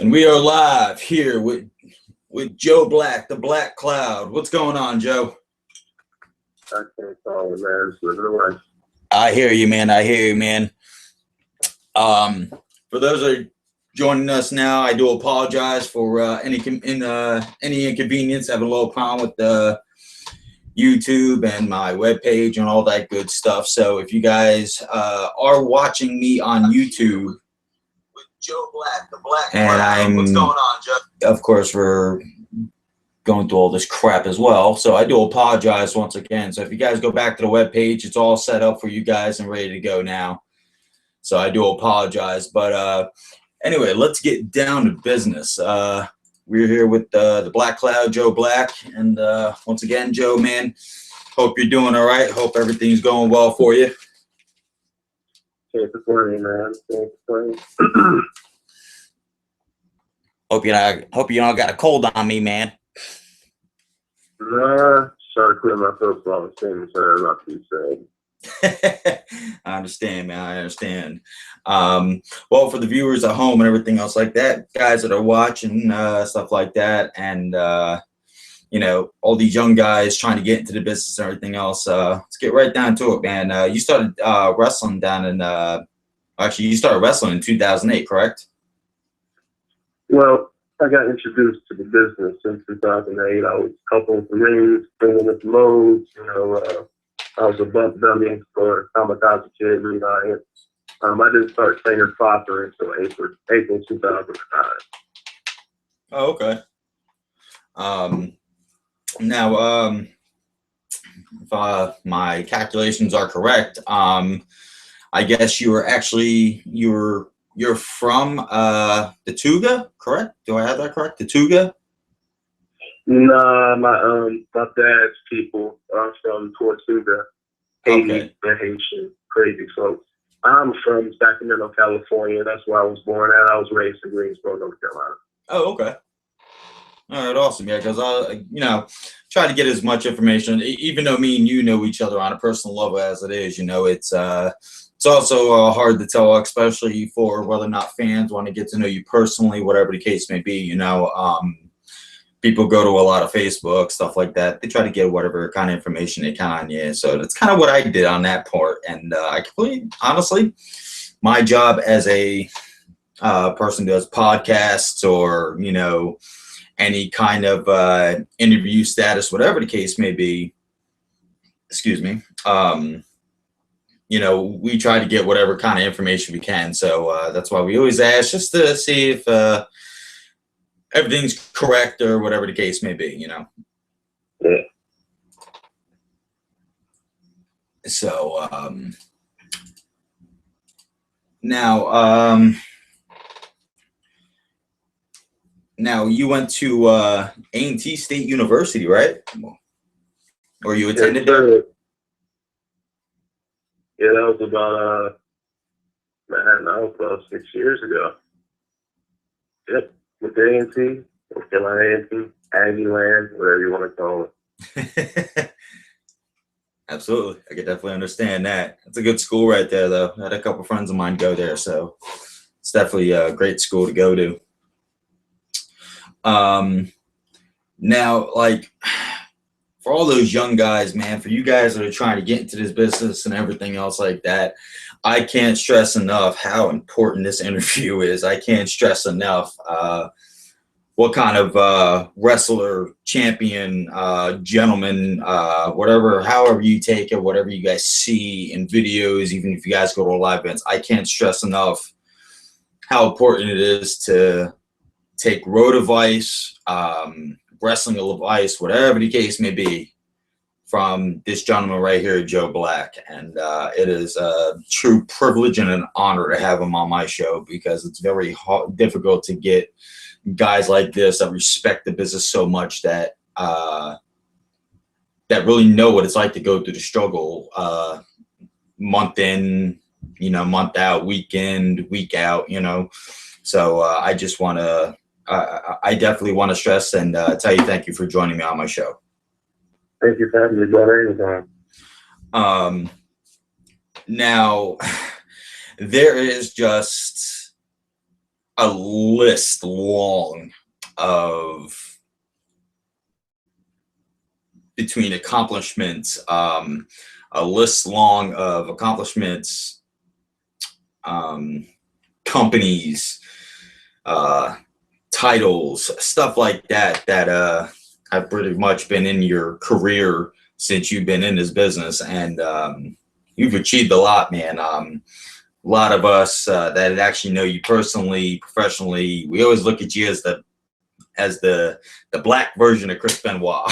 And we are live here with Joe Black, the Black Cloud. What's going on, Joe? I can't call it, man. It's living away. I hear you, man. I hear you, man. For those that are joining us now, I do apologize for any inconvenience. I have a little problem with the YouTube and my webpage and all that good stuff. So if you guys are watching me on YouTube, Joe Black, the Black Cloud. What's going on, Joe? Of course, we're going through all this crap as well, so I do apologize once again. So if you guys go back to the webpage, it's all set up for you guys and ready to go now. So I do apologize, but anyway, let's get down to business. We're here with the Black Cloud, Joe Black, and once again, Joe, man, hope you're doing all right. Hope everything's going well for you. Can't support me, man. Can't support me. Hope you don't got a cold on me, man. Nah, trying to clear my throat while I'm saying sorry, not too sad. I understand, man. I understand. Well, for the viewers at home and everything else like that, guys that are watching stuff like that, and you know, all these young guys trying to get into the business and everything else. Let's get right down to it, man. You started wrestling down in actually, you started wrestling in 2008, correct? Well, I got introduced to the business in 2008. I was coupling the rings, bringing up loads. You know, I was a bump dummy for Kamikaze Kid Reunion. I didn't start training proper until April 2009. Oh, okay. Now, if my calculations are correct, I guess you're from the Tuga, correct? Do I have that correct? The Tuga? Nah, my dad's people are from Tortuga, Haiti, Okay. and Haitian, crazy folks. I'm from Sacramento, California. That's where I was born at. I was raised in Greensboro, North Carolina. Oh, okay. All right, awesome. Yeah, because I, try to get as much information, even though me and you know each other on a personal level as it is. You know, it's also hard to tell, especially for whether or not fans want to get to know you personally, whatever the case may be. You know, people go to a lot of Facebook, stuff like that. They try to get whatever kind of information they can on you. So that's kind of what I did on that part. And I completely, honestly, my job as a person who does podcasts or, you know, any kind of interview status, whatever the case may be, excuse me, you know, we try to get whatever kind of information we can. So that's why we always ask, just to see if everything's correct or whatever the case may be, you know. Yeah. So now you went to A&T State University, right? Or you attended there? Yeah, that was about man, that was about 6 years ago. Yep, with A&T, North Carolina A&T, Aggie Land, whatever you want to call it. Absolutely, I could definitely understand that. It's a good school right there, though. I had a couple friends of mine go there, so it's definitely a great school to go to. Now, like, for all those young guys, man, for you guys that are trying to get into this business and everything else like that, I can't stress enough how important this interview is. I can't stress enough what kind of wrestler, champion, gentleman, whatever, however you take it, whatever you guys see in videos, even if you guys go to live events, I can't stress enough how important it is to take road advice, wrestling advice, whatever the case may be, from this gentleman right here, Joe Black. And it is a true privilege and an honor to have him on my show, because it's very difficult to get guys like this that respect the business so much, that that really know what it's like to go through the struggle month in, you know, month out, week in, week out, you know. So I just want to I definitely want to stress and tell you thank you for joining me on my show. Thank you for having me, brother. Now, there is just a list long of between accomplishments, a list long of accomplishments, companies, titles, stuff like that, that have pretty much been in your career since you've been in this business. And you've achieved a lot, man. A lot of us that actually know you personally, professionally, we always look at you as the black version of Chris Benoit.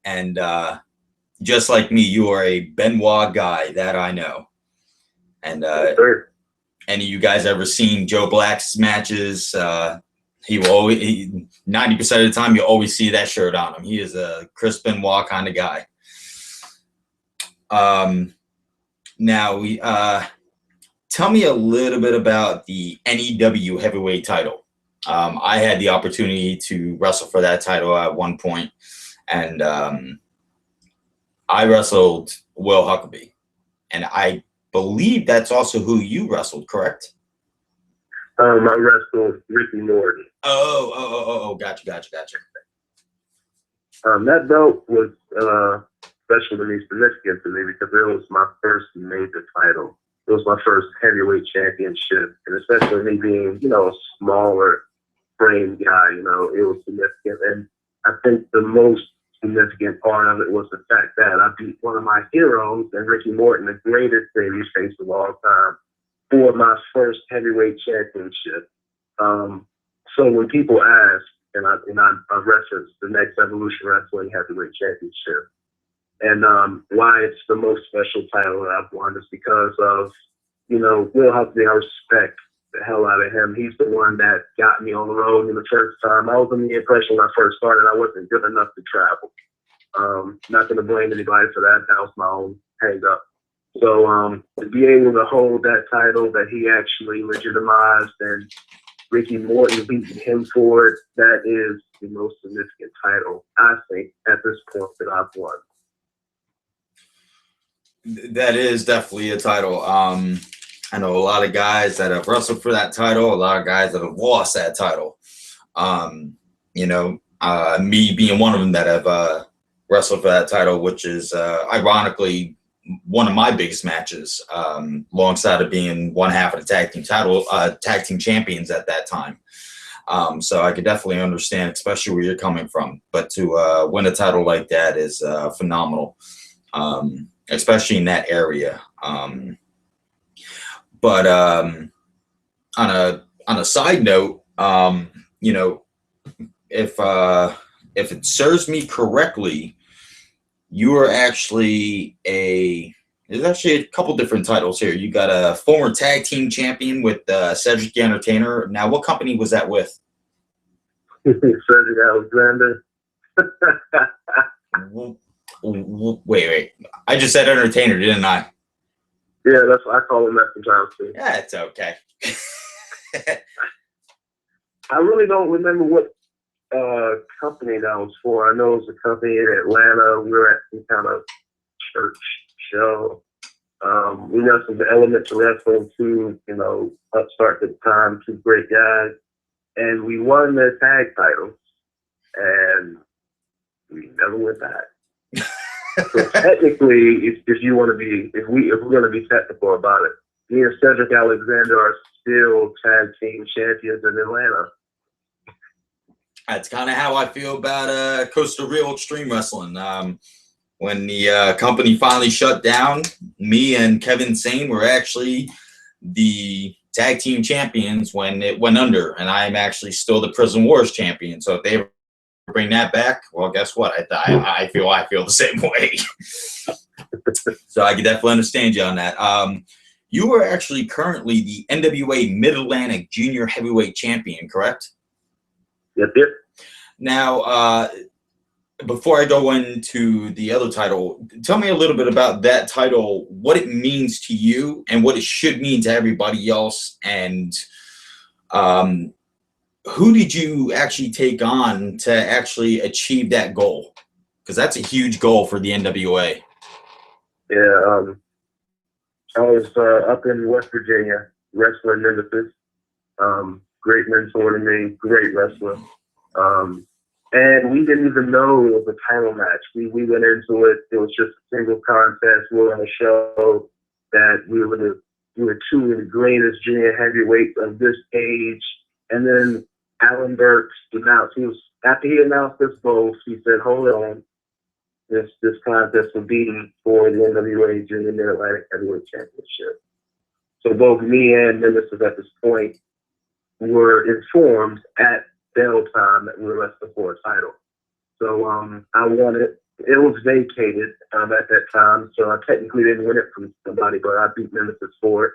And just like me, you are a Benoit guy, that I know. And any of you guys ever seen Joe Black's matches? He will always, 90% of the time, you always see that shirt on him. He is a Chris Benoit kind of guy. Now, we tell me a little bit about the NEW heavyweight title. I had the opportunity to wrestle for that title at one point, and I wrestled Will Huckabee, and I believe that's also who you wrestled, correct? I wrestled Ricky Morton. Oh, gotcha. That belt was special to me, significant to me, because it was my first major title. It was my first heavyweight championship, and especially me being, a smaller frame guy, it was significant. And I think the most significant part of it was the fact that I beat one of my heroes, and Ricky Morton, the greatest babyface of all time, for my first heavyweight championship. So when people ask, and I reference the Next Evolution Wrestling Heavyweight Championship, and why it's the most special title that I've won is because of, Will Huckabee. I respect the hell out of him. He's the one that got me on the road in the first time. I was under the impression when I first started I wasn't good enough to travel. Not going to blame anybody for that. That was my own hang up. So to be able to hold that title that he actually legitimized, and Ricky Morton beating him for it, that is the most significant title, I think, at this point that I've won. That is definitely a title. I know a lot of guys that have wrestled for that title, a lot of guys that have lost that title. Me being one of them that have wrestled for that title, which is ironically one of my biggest matches, alongside of being one half of the tag team champions at that time. So I could definitely understand, especially where you're coming from. But to win a title like that is phenomenal, especially in that area. But on a side note, if it serves me correctly, you are actually there's actually a couple different titles here. You got a former tag team champion with Cedric the Entertainer. Now, what company was that with? Cedric Alexander. Wait. I just said Entertainer, didn't I? Yeah, that's what I call him that sometimes too. Yeah, it's okay. I really don't remember what company that was for. I know it was a company in Atlanta. We were at some kind of church show. We wrestled the Elements of Wrestling too, upstart at the time, two great guys. And we won the tag titles, and we never went back. So technically, if we're going to be technical about it, me and Cedric Alexander are still tag team champions in Atlanta. That's kind of how I feel about Costa Rica Extreme Wrestling. When the company finally shut down, me and Kevin Sane were actually the tag team champions when it went under, and I am actually still the Prison Wars champion. So if they bring that back, well, guess what? I feel the same way. So I can definitely understand you on that. You are actually currently the NWA Mid-Atlantic Junior Heavyweight Champion, correct? Yep. Now, before I go into the other title, tell me a little bit about that title, what it means to you and what it should mean to everybody else, and who did you actually take on to actually achieve that goal? Because that's a huge goal for the NWA. Yeah, I was up in West Virginia, wrestler in Memphis. Great mentor to me, great wrestler. And we didn't even know it was a title match. We went into it. It was just a single contest. We were on a show that we were two of the greatest junior heavyweights of this age. And then Alan Burks announced, after he announced this both, he said, hold on, this contest will be for the NWA Junior Mid-Atlantic Heavyweight Championship. So both me and Nemesis at this point were informed at bell time that we were wrestling for a title. So I won it. It was vacated at that time, so I technically didn't win it from somebody, but I beat Nemesis for it.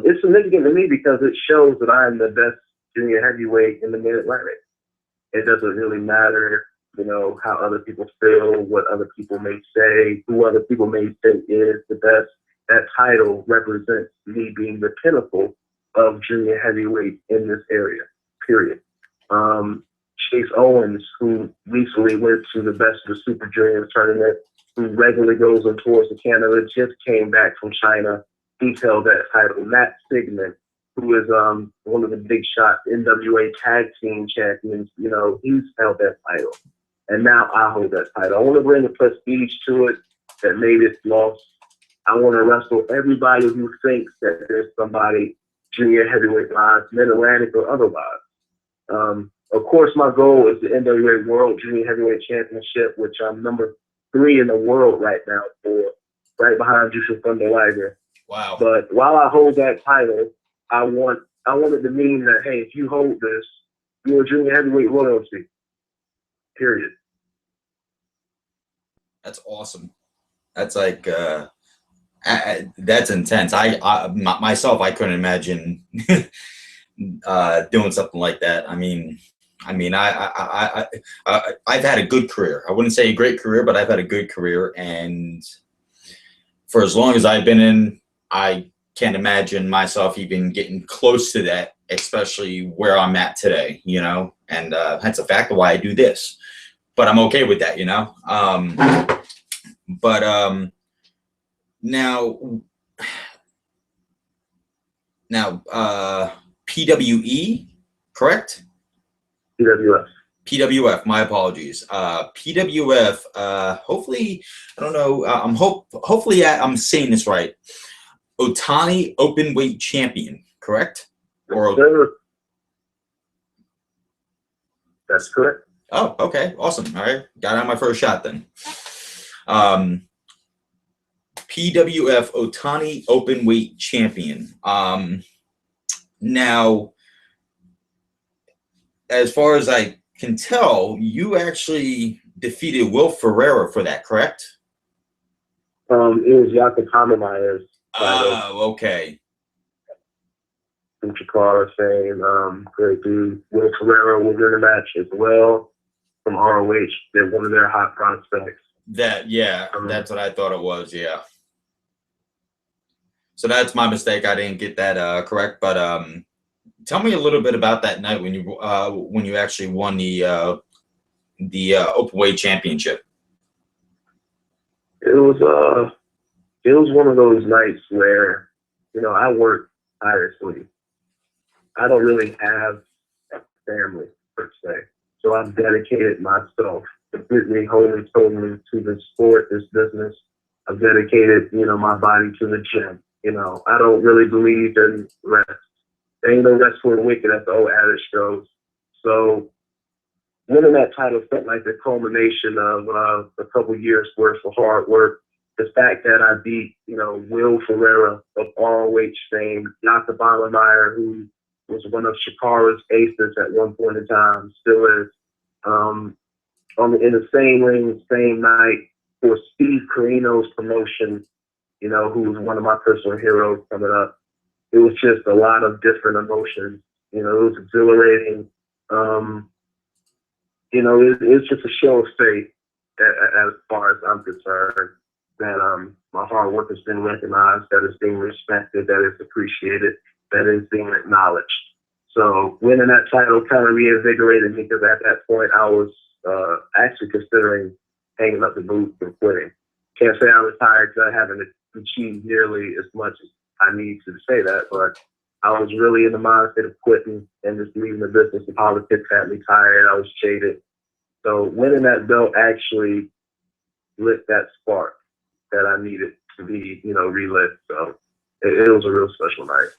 It's significant to me because it shows that I am the best junior heavyweight in the Mid-Atlantic. It doesn't really matter, how other people feel, what other people may say, who other people may think is the best. That title represents me being the pinnacle of junior heavyweight in this area, period. Chase Owens, who recently went to the Best of the Super Juniors tournament, who regularly goes on tours to Canada, just came back from China. He held that title. Matt Sigmund, who is one of the big shot NWA tag team champions, he's held that title. And now I hold that title. I want to bring the prestige to it that made it lost. I want to wrestle everybody who thinks that there's somebody junior heavyweight wise, Mid-Atlantic or otherwise. Of course, my goal is the NWA World Junior Heavyweight Championship, which I'm number 3 in the world right now for, right behind Jushin Thunder Liger. Wow. But while I hold that title, I want it to mean that, hey, if you hold this, you're a junior heavyweight royalty. Period. That's awesome. That's like that's intense. Myself, I couldn't imagine doing something like that. I've had a good career. I wouldn't say a great career, but I've had a good career, and for as long as I've been in, I can't imagine myself even getting close to that, especially where I'm at today, and that's a fact of why I do this. But I'm okay with that, now PWE, correct? PWF, my apologies. PWF, hopefully, I don't know, hopefully I'm saying this right. Otani Openweight Champion, correct? That's correct. Oh, okay, awesome. All right, got on my first shot then. PWF Otani Openweight Champion. Now, as far as I can tell, you actually defeated Will Ferreira for that, correct? It was Jakob Hammermeyer's title. Oh, okay. From Chicago saying, great dude. Will Ferreira was in the match as well from ROH. They're one of their hot prospects. That's what I thought it was, yeah. So that's my mistake. I didn't get that correct, but tell me a little bit about that night when you actually won the Openweight Championship. It was one of those nights where, I work tirelessly. I don't really have a family per se, so I've dedicated myself completely, wholly, totally to this sport, this business. I've dedicated, my body to the gym. I don't really believe in rest. There ain't no rest for the wicked, as the old adage goes. So winning that title felt like the culmination of a couple years worth of hard work. The fact that I beat, Will Ferreira of ROH fame, Dr. Ballemeyer, who was one of Shikara's aces at one point in time, still is, in the same ring, same night, for Steve Carino's promotion, who was one of my personal heroes coming up. It was just a lot of different emotions. It was exhilarating. It's just a show of faith as far as I'm concerned, that my hard work has been recognized, that it's being respected, that it's appreciated, that it's being acknowledged. So winning that title kind of reinvigorated me, because at that point I was actually considering hanging up the boots and quitting. Can't say I retired because I haven't achieved nearly as much as I need to say that, but I was really in the mindset of quitting and just leaving the business. The politics had me tired. I was jaded. So winning that belt actually lit that spark that I needed to be, relit. So it was a real special night.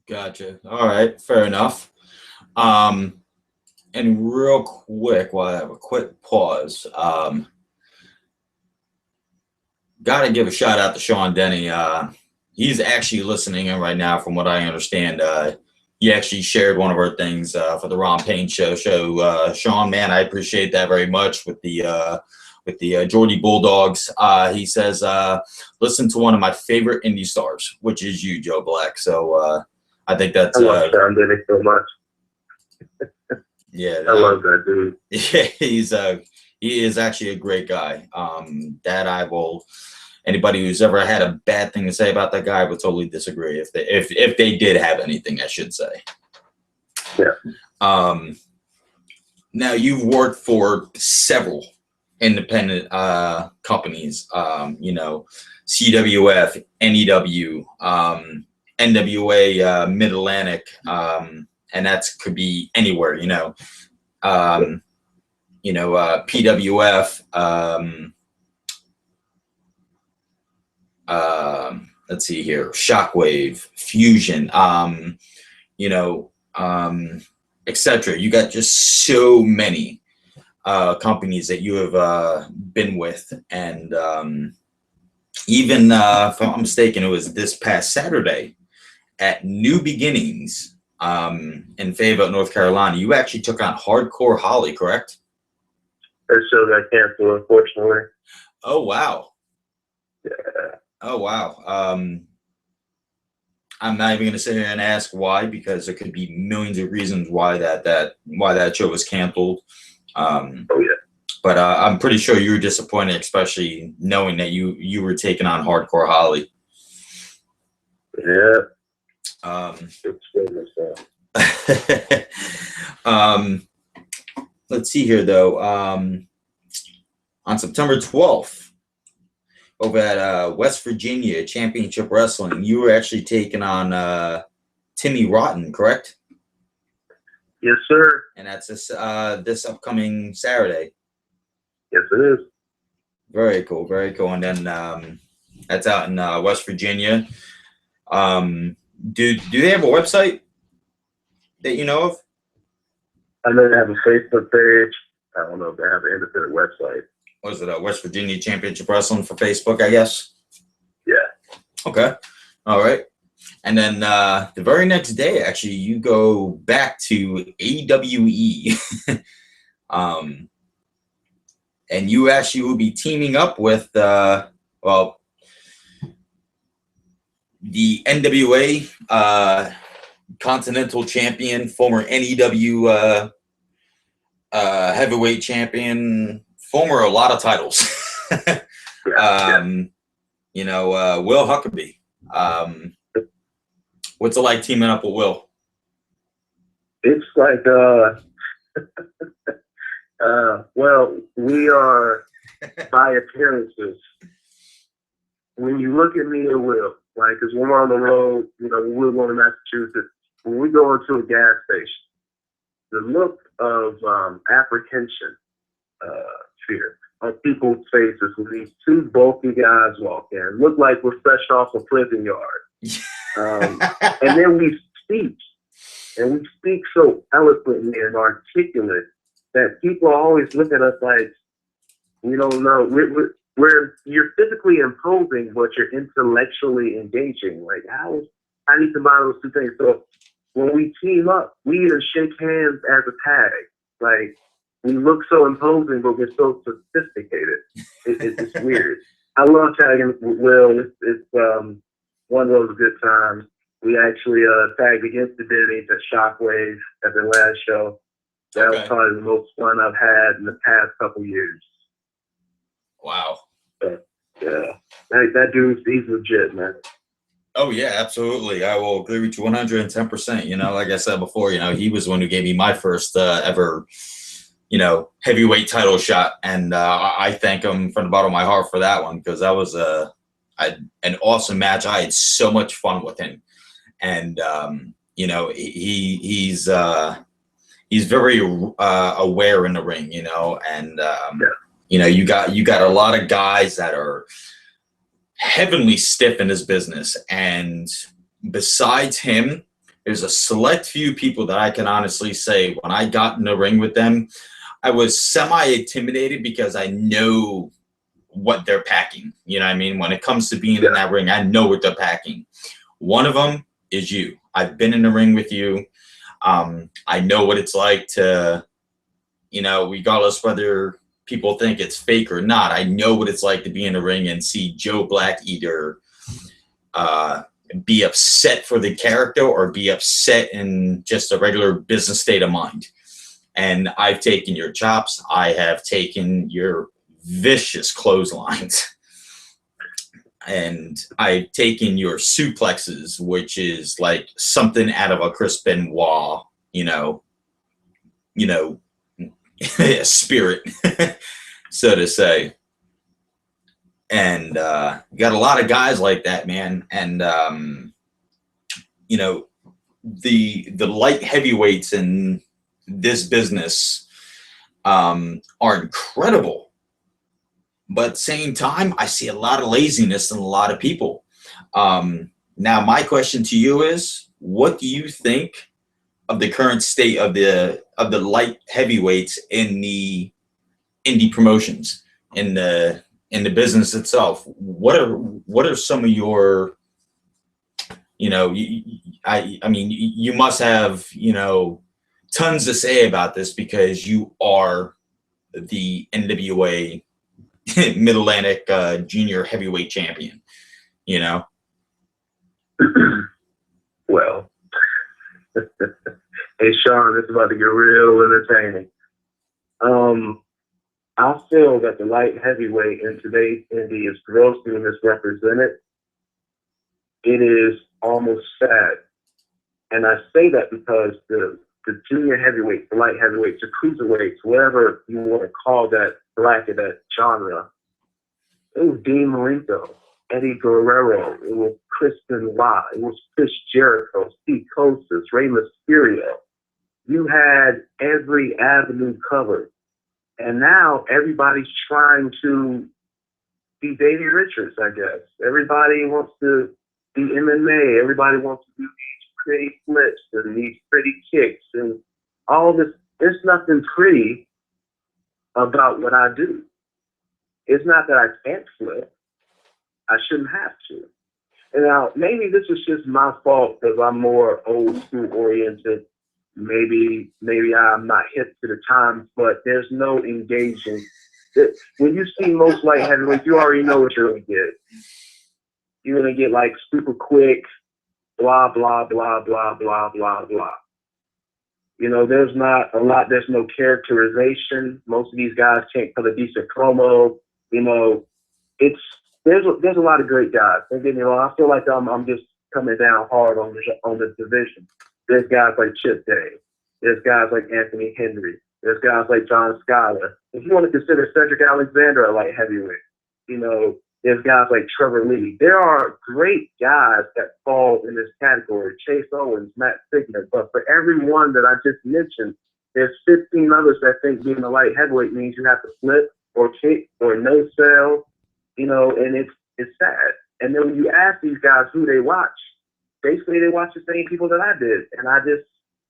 Gotcha. All right, fair enough. And real quick, while I have a quick pause, got to give a shout out to Sean Denny. He's actually listening in right now, from what I understand. He actually shared one of our things for the Ron Payne show. Sean, man, I appreciate that very much with the Geordie Bulldogs. He says, listen to one of my favorite indie stars, which is you, Joe Black. So I think that's. I love Sean Denny so much. Yeah, I love that dude. Yeah, he is actually a great guy. That I will. Anybody who's ever had a bad thing to say about that guy would totally disagree. If they did have anything, I should say. Yeah. Now you've worked for several independent companies. CWF, NEW, NWA, Mid Atlantic, and that could be anywhere. PWF. Let's see here, Shockwave, Fusion, etc. You got just so many companies that you have been with, and even if I'm not mistaken, it was this past Saturday at New Beginnings in Fayetteville, North Carolina. You actually took on Hardcore Holly, correct? That show got canceled, unfortunately. Oh wow. Yeah. Oh wow. I'm not even going to sit here and ask why, because there could be millions of reasons why that show was canceled. Oh yeah. But I'm pretty sure you were disappointed, especially knowing that you were taking on Hardcore Holly. Yeah. Let's see here though. On September 12th, over at West Virginia Championship Wrestling, you were actually taking on Timmy Rotten, correct? Yes, sir. And that's this upcoming Saturday. Yes, it is. Very cool, very cool. And then that's out in West Virginia. Do they have a website that you know of? I know they have a Facebook page. I don't know if they have an independent website. Was it West Virginia Championship Wrestling for Facebook, I guess? Yeah. Okay. All right. And then the very next day, actually, you go back to AWE. And you actually will be teaming up with, the NWA Continental Champion, former NEW Heavyweight Champion, former a lot of titles. Will Huckabee. What's it like teaming up with Will? It's like, well, we are by appearances. When you look at me and Will, like, because when we're on the road, when we're going to Massachusetts, when we go into a gas station, the look of apprehension, fear on people's faces when these two bulky guys walk in, look like we're fresh off a prison yard. And then we speak so eloquently and articulate that people always look at us like, we don't know. You're physically imposing, but you're intellectually engaging. Like, how do you combine those two things? So when we team up, we either shake hands as a tag. Like, we look so imposing, but we're so sophisticated. It's just weird. I love tagging with Will. It's one of those good times. We actually tagged against the Denny's at Shockwave at their last show. That was probably the most fun I've had in the past couple years. Wow. Yeah. That dude's, he's legit, man. Oh, yeah, absolutely. I will agree with you 110%. Like I said before, he was the one who gave me my first ever, heavyweight title shot. And I thank him from the bottom of my heart for that one, because that was an awesome match. I had so much fun with him. and he's very aware in the ring, and you got a lot of guys that are heavenly stiff in this business, and besides him, there's a select few people that I can honestly say when I got in the ring with them, I was semi-intimidated because I know what they're packing. You know what I mean? When it comes to being in that ring, I know what they're packing. One of them is you. I've been in the ring with you. I know what it's like to, regardless whether people think it's fake or not, I know what it's like to be in the ring and see Joe Black either be upset for the character or be upset in just a regular business state of mind. And I've taken your chops. I have taken your vicious clotheslines. And I've taken your suplexes, which is like something out of a Chris Benoit, spirit, so to say. And you got a lot of guys like that, man. And the light heavyweights in this business are incredible. But at the same time, I see a lot of laziness in a lot of people. Now, my question to you is, what do you think of the current state of the light heavyweights in the indie promotions, in the business itself? What are some of your, I mean, you must have, tons to say about this because you are the NWA Mid-Atlantic junior heavyweight champion, Well, hey Sean, this is about to get real entertaining. I feel that the light heavyweight in today's indie is grossly misrepresented. It is almost sad. And I say that because the junior heavyweights, the light heavyweights, the cruiserweights, whatever you want to call that bracket, that genre, it was Dean Malenko, Eddie Guerrero, it was Chris Benoit, it was Chris Jericho, Steve Kostas, Rey Mysterio. You had every avenue covered. And now everybody's trying to be Davey Richards, I guess. Everybody wants to be MMA. Everybody wants to do these pretty flips and these pretty kicks and all this. There's nothing pretty about what I do. It's not that I can't flip. I shouldn't have to. And now, maybe this is just my fault because I'm more old school oriented. Maybe I'm not hip to the times, but there's no engaging. When you see most light heavyweights, you already know what you're going to get. You're going to get like super quick, blah, blah, blah, blah, blah, blah, blah. There's not a lot, there's no characterization. Most of these guys can't cut a decent promo. There's a lot of great guys. Don't get me wrong. I feel like I'm just coming down hard on the division. There's guys like Chip Day. There's guys like Anthony Henry. There's guys like John Schuyler. If you want to consider Cedric Alexander a light heavyweight, there's guys like Trevor Lee. There are great guys that fall in this category. Chase Owens, Matt Signer. But for every one that I just mentioned, there's 15 others that think being a light heavyweight means you have to flip or kick or no sell, and it's sad. And then when you ask these guys who they watch, basically they watch the same people that I did. And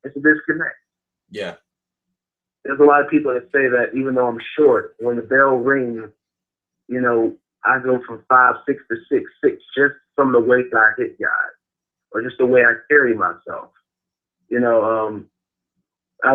it's a disconnect. Yeah. There's a lot of people that say that even though I'm short, when the bell rings, I go from 5'6" to 6'6" just from the way that I hit guys or just the way I carry myself. I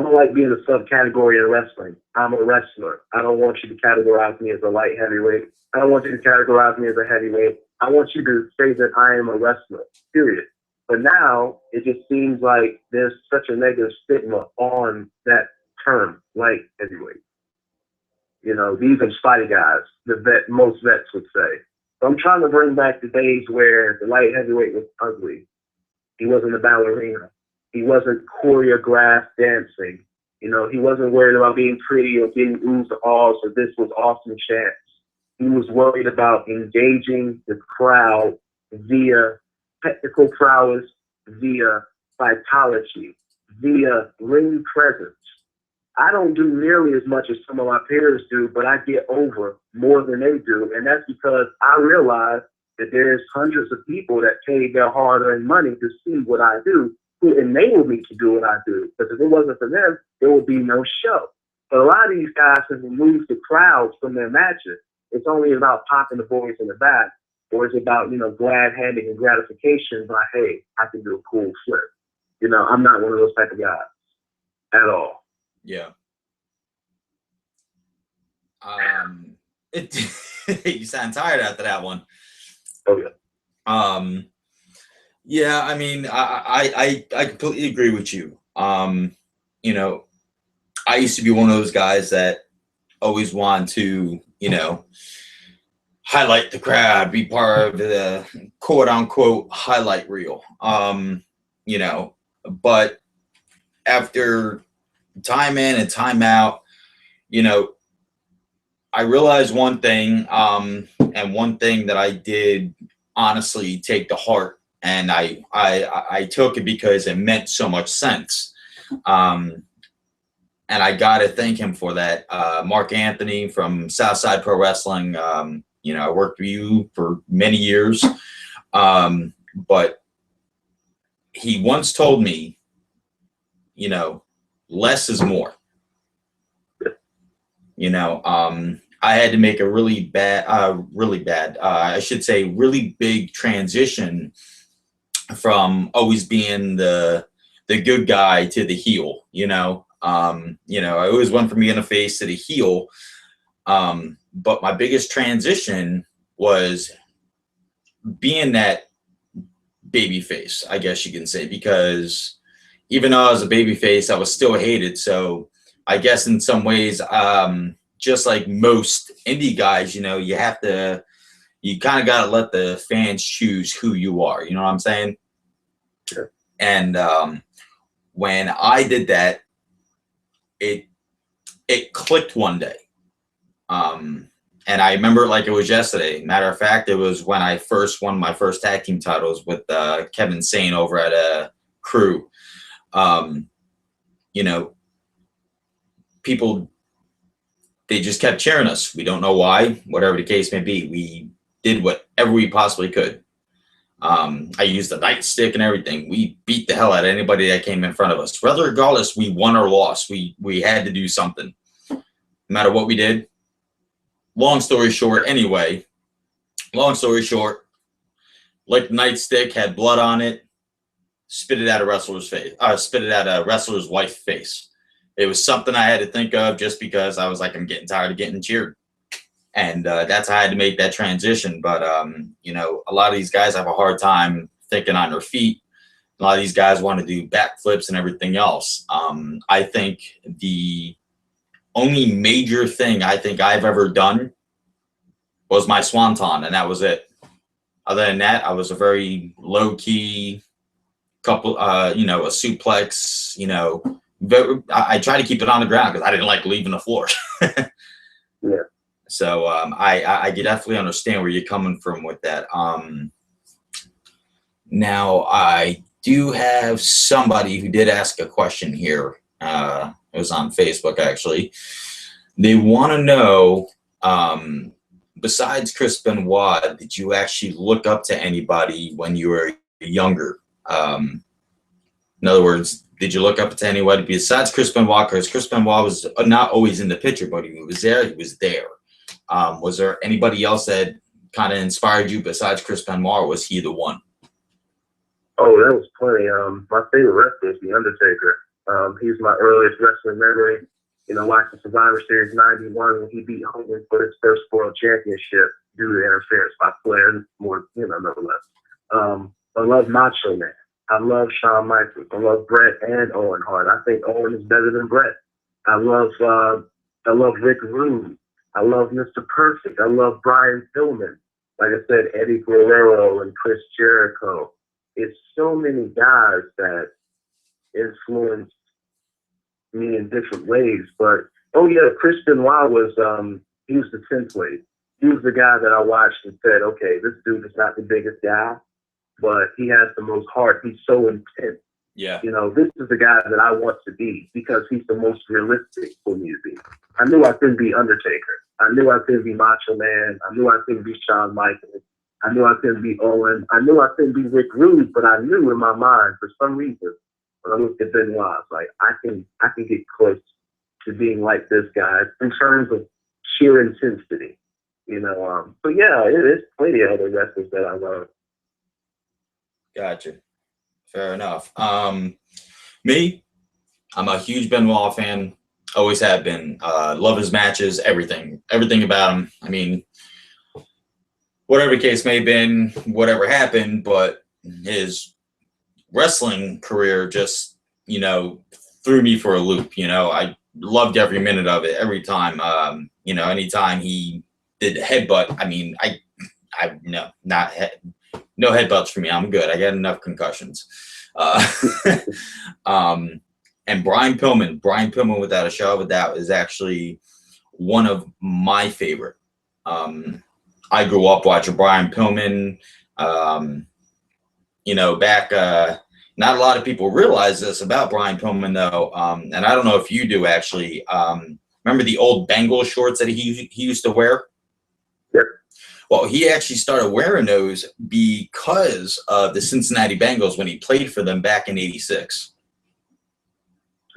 don't like being a subcategory in wrestling. I'm a wrestler. I don't want you to categorize me as a light heavyweight. I don't want you to categorize me as a heavyweight. I want you to say that I am a wrestler, period. But now it just seems like there's such a negative stigma on that term, light heavyweight. These are spotty guys, most vets would say. So I'm trying to bring back the days where the light heavyweight was ugly. He wasn't a ballerina. He wasn't choreographed dancing. He wasn't worried about being pretty or getting oohs or ahs or this was awesome chance. He was worried about engaging the crowd via technical prowess, via psychology, via ring presence. I don't do nearly as much as some of my peers do, but I get over more than they do. And that's because I realize that there's hundreds of people that paid their hard-earned money to see what I do, who enabled me to do what I do. Because if it wasn't for them, there would be no show. But a lot of these guys have removed the crowds from their matches. It's only about popping the boys in the back, or it's about, glad handing and gratification by, hey, I can do a cool flip. I'm not one of those type of guys at all. Yeah. You sound tired after that one. Oh yeah. Yeah, I mean, I completely agree with you. I used to be one of those guys that always want to, highlight the crowd, be part of the quote unquote highlight reel. But after time in and time out, I realized one thing, and one thing that I did honestly take to heart, and I took it because it meant so much sense. And I got to thank him for that. Mark Anthony from Southside Pro Wrestling. I worked with you for many years. But he once told me, less is more. I had to make a really bad, I should say really big transition from always being the good guy to the heel, I always went from being a face to the heel. But my biggest transition was being that baby face, I guess you can say, because even though I was a baby face, I was still hated. So I guess in some ways, just like most indie guys, you kind of got to let the fans choose who you are. You know what I'm saying? Sure. And when I did that, it clicked one day. And I remember it like it was yesterday. Matter of fact, it was when I first won my first tag team titles with Kevin Sane over at Crew. People, they just kept cheering us. We don't know why, whatever the case may be. We did whatever we possibly could. I used the nightstick and everything. We beat the hell out of anybody that came in front of us. Regardless, we won or lost. We had to do something, no matter what we did. Long story short, licked the nightstick, had blood on it, spit it out a wrestler's face. Spit it out a wrestler's wife's face. It was something I had to think of just because I was like, I'm getting tired of getting cheered. And that's how I had to make that transition. But, a lot of these guys have a hard time thinking on their feet. A lot of these guys want to do backflips and everything else. I think the only major thing I think I've ever done was my swanton, and that was it. Other than that, I was a very low-key couple, a suplex, I try to keep it on the ground because I didn't like leaving the floor. Yeah. So I definitely understand where you're coming from with that. Now, I do have somebody who did ask a question here. It was on Facebook, actually. They want to know, besides Chris Benoit, did you actually look up to anybody when you were younger? In other words, did you look up to anybody besides Chris Benoit? Because Chris Benoit was not always in the picture, but he was there. He was there. Was there anybody else that kind of inspired you besides Chris Benoit, or was he the one? Oh, that was plenty. My favorite wrestler is The Undertaker. He's my earliest wrestling memory. Watching Survivor Series 91 when he beat Hogan for his first world championship due to interference by Flair, more, nonetheless. I love Macho Man. I love Shawn Michaels. I love Bret and Owen Hart. I think Owen is better than Bret. I love Rick Rude. I love Mr. Perfect. I love Brian Pillman. Like I said, Eddie Guerrero and Chris Jericho. It's so many guys that influenced me in different ways. But, Chris Benoit was, he was the 10th weight. He was the guy that I watched and said, okay, this dude is not the biggest guy, but he has the most heart. He's so intense. Yeah. You know, this is the guy that I want to be because he's the most realistic for me to be. I knew I couldn't be Undertaker. I knew I couldn't be Macho Man. I knew I couldn't be Shawn Michaels. I knew I couldn't be Owen. I knew I couldn't be Rick Rude, but I knew in my mind, for some reason, when I looked at Benoit, I was like, I can get close to being like this guy in terms of sheer intensity. You know, so yeah, there's plenty of other wrestlers that I love. Gotcha. Fair enough. Me, I'm a huge Benoit fan. Always have been. Love his matches, everything about him. I mean, whatever the case may have been, whatever happened, but his wrestling career just, you know, threw me for a loop. You know, I loved every minute of it, every time. You know, anytime he did the headbutt, I mean, no, no headbutts for me. I'm good. I got enough concussions. And Brian Pillman, without a shadow of a doubt, is actually one of my favorite. I grew up watching Brian Pillman. You know, back. Not a lot of people realize this about Brian Pillman, though, and I don't know if you do actually. Remember the old Bengal shorts that he used to wear? Yep. Well, he actually started wearing those because of the Cincinnati Bengals when he played for them back in '86.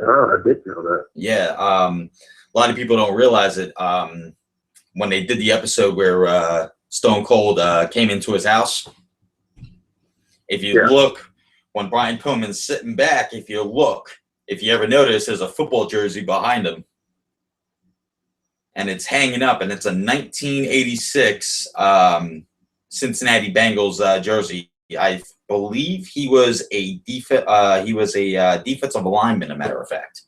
Oh, I did know that. Yeah, a lot of people don't realize it. When they did the episode where Stone Cold came into his house, if you look, when Brian Pillman's sitting back, if you ever notice, there's a football jersey behind him. And it's hanging up, and it's a 1986 Cincinnati Bengals jersey. I believe he was a defensive lineman, a matter of fact.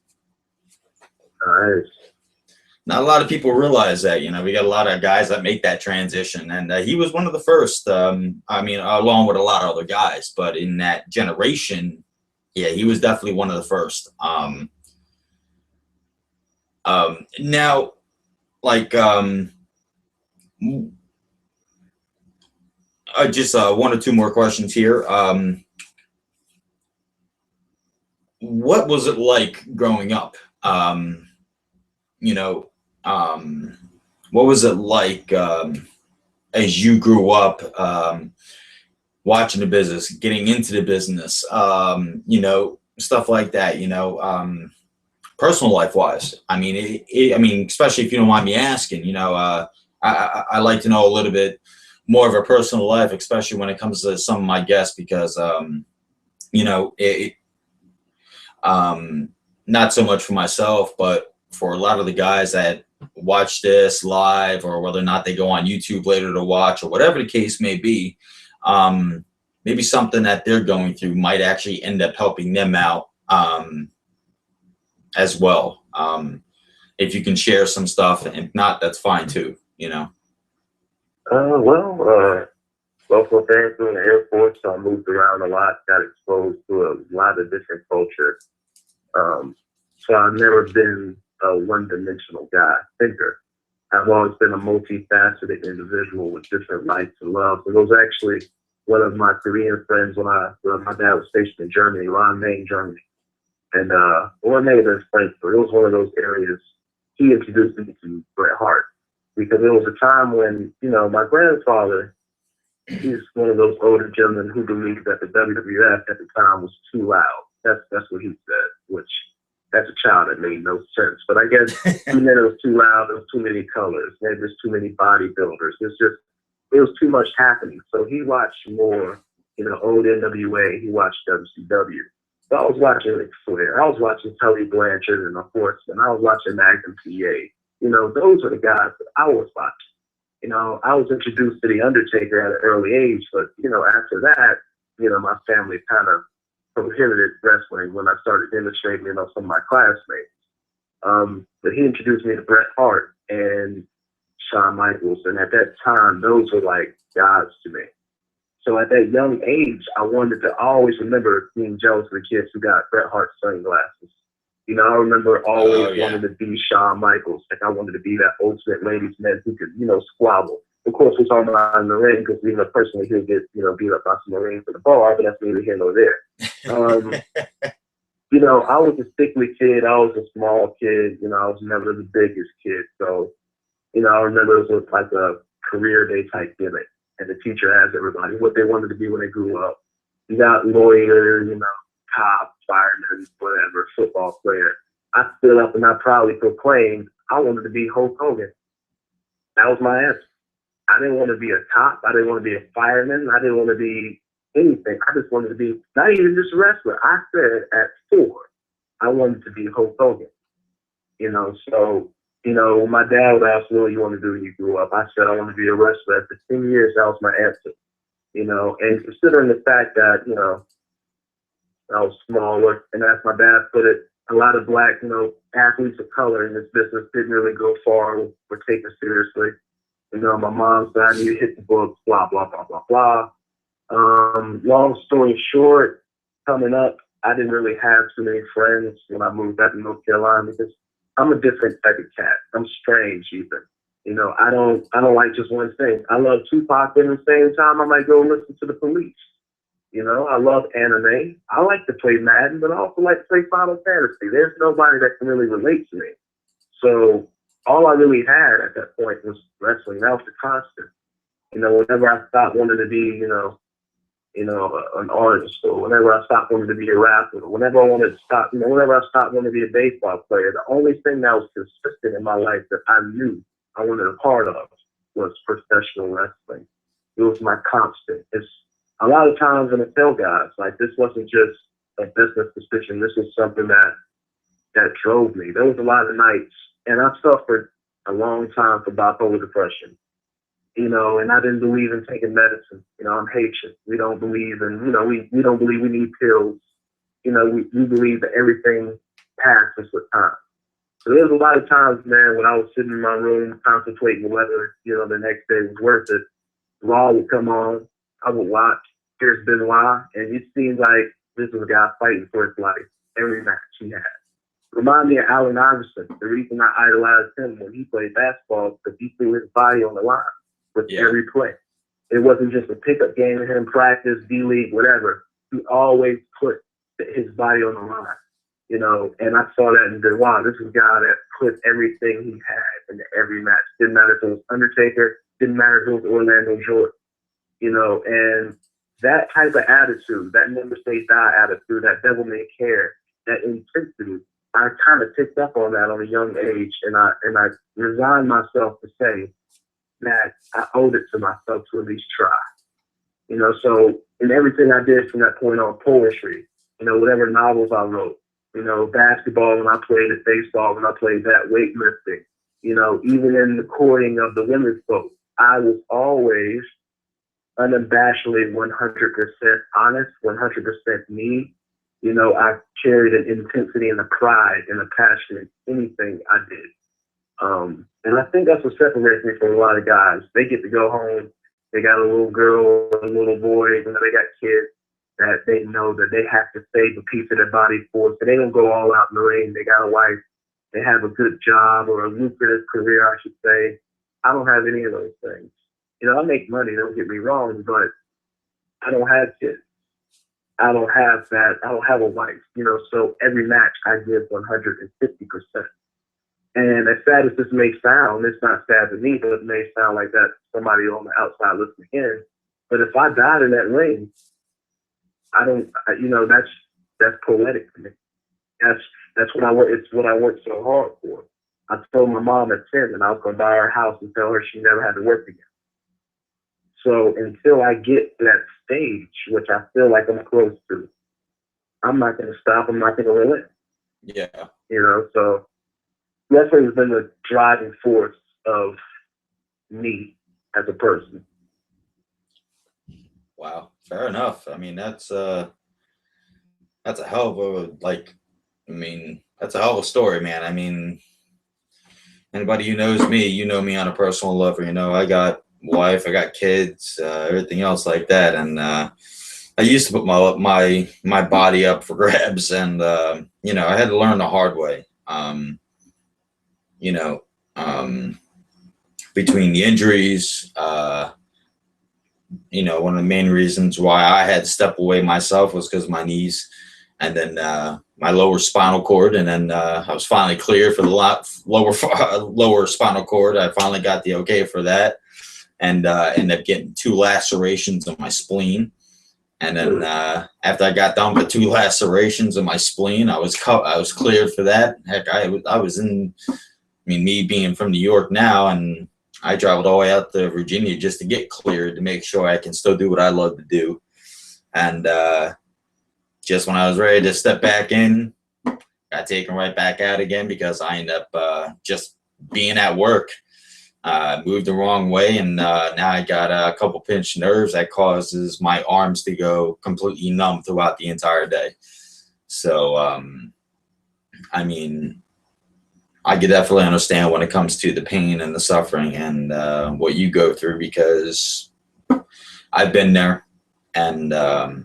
Nice. Not a lot of people realize that. You know, we got a lot of guys that make that transition, and he was one of the first. I mean, along with a lot of other guys, but in that generation, yeah, he was definitely one of the first. Now, like, just one or two more questions here. What was it like growing up? You know, what was it like as you grew up, watching the business, getting into the business, you know, stuff like that, you know, personal life wise? I mean, I mean, especially if you don't mind me asking, you know, I like to know a little bit more of a personal life, especially when it comes to some of my guests, because, you know, not so much for myself, but for a lot of the guys that watch this live, or whether or not they go on YouTube later to watch, or whatever the case may be, maybe something that they're going through might actually end up helping them out as well. If you can share some stuff, and if not, that's fine too, you know. Both my parents were in the Air Force, so I moved around a lot, got exposed to a lot of different culture. So I've never been a one-dimensional guy, thinker. I've always been a multifaceted individual with different likes and loves. And it was actually one of my Korean friends when my dad was stationed in Germany, Main, Germany. And one day in Frankfurt, it was one of those areas he introduced me to Bret Hart. Because it was a time when, you know, my grandfather, he's one of those older gentlemen who believed that the WWF at the time was too loud. That's what he said, which as a child it made no sense. But I guess he meant it was too loud, there was too many colors, maybe there's too many bodybuilders. It was too much happening. So he watched more, you know, old NWA, he watched WCW. So I was watching Ric Flair, I was watching Tully Blanchard and the Horsemen, I was watching Magnum PA. You know, those are the guys that I was watching. You know, I was introduced to The Undertaker at an early age, but, you know, after that, you know, my family kind of prohibited wrestling when I started demonstrating, you know, some of my classmates. But he introduced me to Bret Hart and Shawn Michaels, and at that time, those were like gods to me. So at that young age, I always remember being jealous of the kids who got Bret Hart sunglasses. You know, I remember always wanting to be Shawn Michaels. Like I wanted to be that ultimate ladies' man who could, you know, squabble. Of course, we're talking about in the ring because, personally, he'll get, beat up by some Marines for the bar, but that's neither here nor there. I was a sickly kid. I was a small kid. I was never the biggest kid. So, I remember it was like a career day type gimmick. And the teacher asked everybody what they wanted to be when they grew up. You got lawyer, cop, fireman, whatever, football player. I stood up and I proudly proclaimed I wanted to be Hulk Hogan. That was my answer. I didn't want to be a cop. I didn't want to be a fireman. I didn't want to be anything. I just wanted to be not even just a wrestler. I said at 4, I wanted to be Hulk Hogan. So, my dad would ask me, what you want to do when you grew up? I said, I want to be a wrestler. After 10 years, that was my answer. And considering the fact that, I was smaller, and as my dad put it, a lot of black, athletes of color in this business didn't really go far or take it seriously. My mom said I need to hit the books, blah, blah, blah, blah, blah. Long story short, coming up, I didn't really have too many friends when I moved back to North Carolina because I'm a different type of cat. I'm strange even. I don't like just one thing. I love Tupac, but at the same time, I might go listen to the Police. I love anime. I like to play Madden, but I also like to play Final Fantasy. There's nobody that can really relate to me. So all I really had at that point was wrestling. That was the constant. Whenever I stopped wanting to be, an artist, or whenever I stopped wanting to be a rapper, or whenever I wanted to stop, whenever I stopped wanting to be a baseball player, the only thing that was consistent in my life that I knew I wanted a part of was professional wrestling. It was my constant. It's a lot of times when I tell guys, like, this wasn't just a business decision. This is something that drove me. There was a lot of nights, and I suffered a long time from bipolar depression. And I didn't believe in taking medicine. I'm Haitian. We don't believe in, we don't believe we need pills. We believe that everything passes with time. So there's a lot of times, man, when I was sitting in my room contemplating whether, the next day was worth it, Raw would come on, I would watch, here's Benoit, and it seemed like this was a guy fighting for his life every match he had. Remind me of Allen Iverson. The reason I idolized him when he played basketball because he threw his body on the line with every play. It wasn't just a pickup game in him, practice, D-League, whatever. He always put his body on the line, and I saw that in Benoit. This is a guy that put everything he had into every match. Didn't matter if it was Undertaker, didn't matter if it was Orlando Jordan, and that type of attitude, that never say die attitude, that devil may care, that intensity, I kind of picked up on that on a young age, and I resigned myself to say that I owed it to myself to at least try. So in everything I did from that point on, poetry, whatever novels I wrote, basketball when I played it, baseball when I played that, weightlifting, even in the courting of the women's boat, I was always unabashedly 100% honest, 100% me. I carried an intensity and a pride and a passion in anything I did. And I think that's what separates me from a lot of guys. They get to go home, they got a little girl, a little boy, they got kids that they know that they have to save a piece of their body for. So they don't go all out in the ring. They got a wife, they have a good job or a lucrative career, I should say. I don't have any of those things. I make money, don't get me wrong, but I don't have kids. I don't have that. I don't have a wife, so every match I give 150%. And as sad as this may sound, it's not sad to me, but it may sound like that to somebody on the outside listening in. But if I died in that ring, that's poetic to me. That's what I work. It's what I worked so hard for. I told my mom at 10 that I was going to buy her a house and tell her she never had to work again. So until I get to that stage, which I feel like I'm close to, I'm not going to stop. I'm not going to relent. Yeah. So wrestling has been the driving force of me as a person. Wow. Fair enough. I mean, that's a hell of a, that's a hell of a story, man. I mean, anybody who knows me, me on a personal level, I got wife, I got kids, everything else like that. And I used to put my body up for grabs, and I had to learn the hard way. between the injuries. One of the main reasons why I had to step away myself was because of my knees, and then my lower spinal cord, and then I was finally clear for the lower spinal cord. I finally got the okay for that, and ended up getting 2 lacerations on my spleen. And then after I got done with 2 lacerations on my spleen, I was cleared for that. Heck, I was in. I mean, me being from New York now, and I traveled all the way out to Virginia just to get cleared to make sure I can still do what I love to do. And just when I was ready to step back in, got taken right back out again because I ended up just being at work. Moved the wrong way, and now I got a couple pinched nerves that causes my arms to go completely numb throughout the entire day. So, I mean, I could definitely understand when it comes to the pain and the suffering and what you go through, because I've been there, and I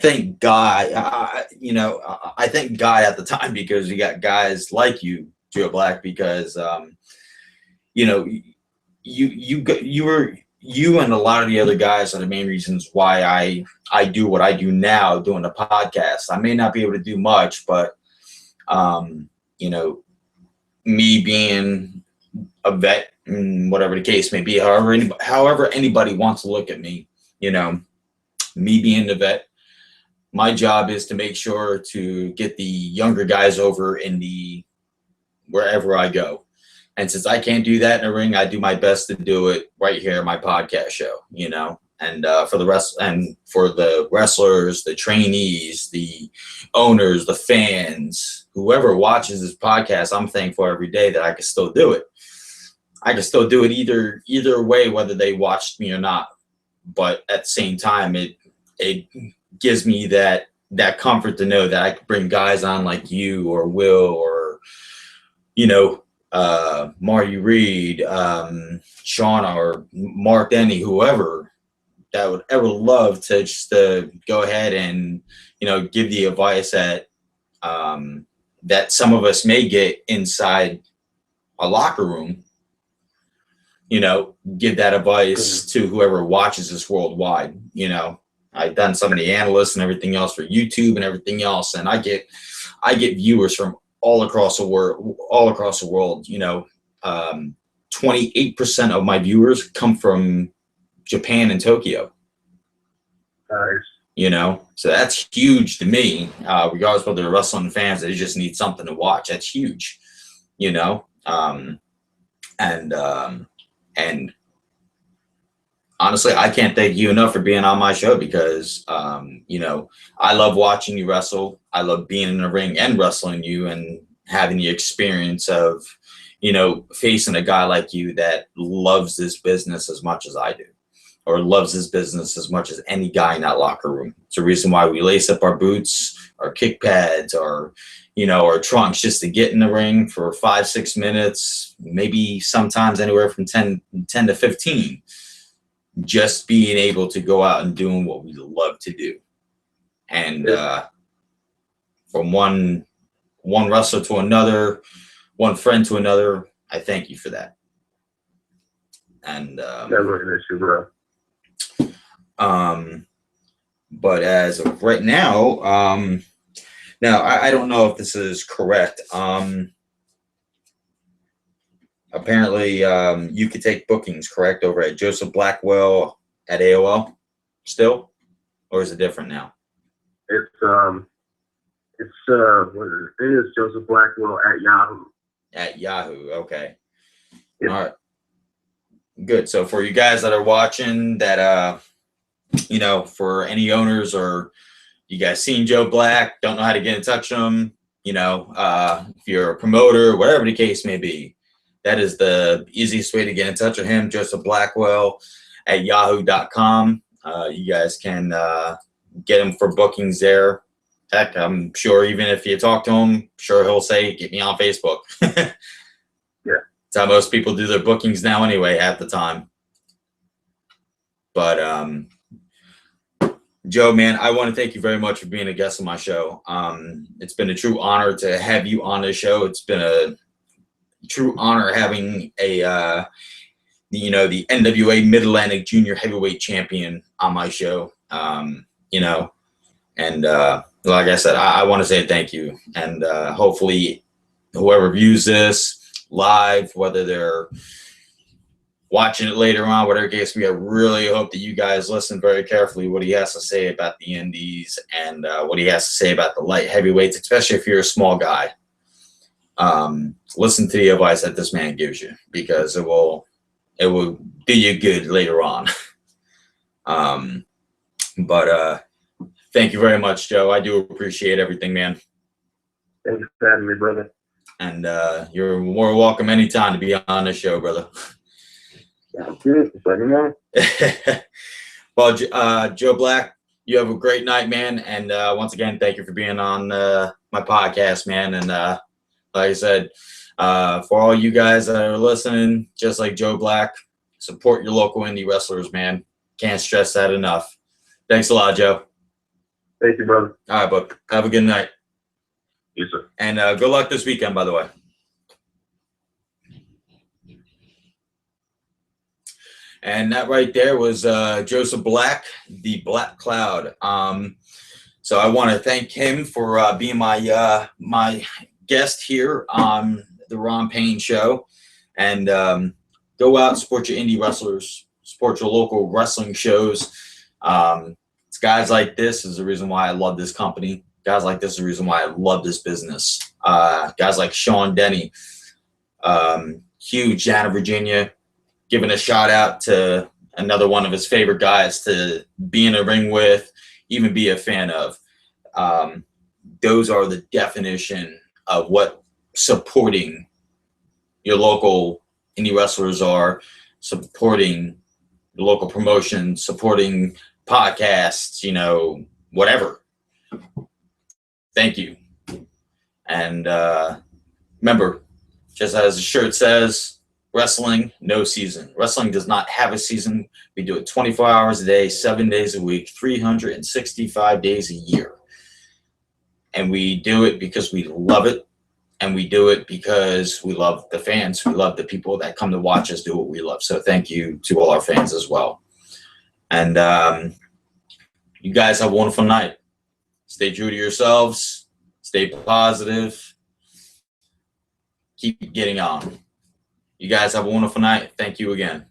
thank God. I thank God at the time, because we got guys like you, Joe Black, because you and a lot of the other guys are the main reasons why I do what I do now, doing the podcast. I may not be able to do much, but me being a vet, whatever the case may be, however anybody wants to look at me, me being the vet, my job is to make sure to get the younger guys over in wherever I go. And since I can't do that in a ring, I do my best to do it right here in my podcast show, and for the wrestlers, the trainees, the owners, the fans, whoever watches this podcast, I'm thankful every day that I can still do it. I can still do it either way, whether they watched me or not. But at the same time, it gives me that comfort to know that I could bring guys on like you or Will or, Marty Reed, Shauna or Mark Denny, whoever that would ever love to just go ahead and, give the advice that some of us may get inside a locker room. Give that advice to whoever watches this worldwide. I've done some of the analysts and everything else for YouTube and everything else, and I get viewers from all across the world. 28% of my viewers come from Japan and Tokyo. Nice. So that's huge to me. Regardless whether they're wrestling fans, they just need something to watch. That's huge. And honestly, I can't thank you enough for being on my show, because, I love watching you wrestle. I love being in the ring and wrestling you and having the experience of, facing a guy like you that loves this business as much as I do, or loves this business as much as any guy in that locker room. It's the reason why we lace up our boots, our kick pads, our trunks, just to get in the ring for 5-6 minutes, maybe sometimes anywhere from 10 to 15, just being able to go out and doing what we love to do. And from one wrestler to another, one friend to another, I thank you for that. And never an issue, bro. But as of right now, now, I don't know if this is correct. Apparently, you could take bookings, correct, over at Joseph Blackwell at AOL still? Or is it different now? It is Joseph Blackwell at Yahoo. At Yahoo, okay. Yeah. All right. Good. So for you guys that are watching that, for any owners or you guys seen Joe Black, don't know how to get in touch with him, if you're a promoter, whatever the case may be, that is the easiest way to get in touch with him, Joseph Blackwell at yahoo.com. You guys can get him for bookings there. Heck, I'm sure even if you talk to him, sure he'll say, get me on Facebook. Yeah. That's how most people do their bookings now anyway, half the time. But Joe, man, I want to thank you very much for being a guest on my show. It's been a true honor to have you on this show. It's been a true honor having a the NWA Mid Atlantic Junior Heavyweight Champion on my show. And like I said, I want to say thank you, and hopefully whoever views this live, whether they're watching it later on, whatever case I really hope that you guys listen very carefully what he has to say about the indies and what he has to say about the light heavyweights, especially if you're a small guy. Listen to the advice that this man gives you, because it will do you good later on. But thank you very much, Joe. I do appreciate everything, man. Thank you for having me, brother. And you're more welcome anytime to be on the show, brother. Sounds good. Just let me know. Well, Joe Black, you have a great night, man. And once again, thank you for being on my podcast, man. And like I said, for all you guys that are listening, just like Joe Black, support your local indie wrestlers, man. Can't stress that enough. Thanks a lot, Joe. Thank you, brother. All right, bud. Have a good night. Yes, sir. And good luck this weekend, by the way. And that right there was Joseph Black, the Black Cloud. So I want to thank him for being my my guest here on the Ron Payne Show. And go out and support your indie wrestlers, support your local wrestling shows. It's guys like this is the reason why I love this company. Guys like this is the reason why I love this business. Guys like Sean Denny, huge down in Virginia, giving a shout out to another one of his favorite guys to be in a ring with, even be a fan of. Those are the definition of what supporting your local indie wrestlers are, supporting the local promotion, supporting podcasts, whatever. Thank you. And remember, just as the shirt says, wrestling, no season. Wrestling does not have a season. We do it 24 hours a day, 7 days a week, 365 days a year. And we do it because we love it. And we do it because we love the fans. We love the people that come to watch us do what we love. So thank you to all our fans as well. And you guys have a wonderful night. Stay true to yourselves. Stay positive. Keep getting on. You guys have a wonderful night. Thank you again.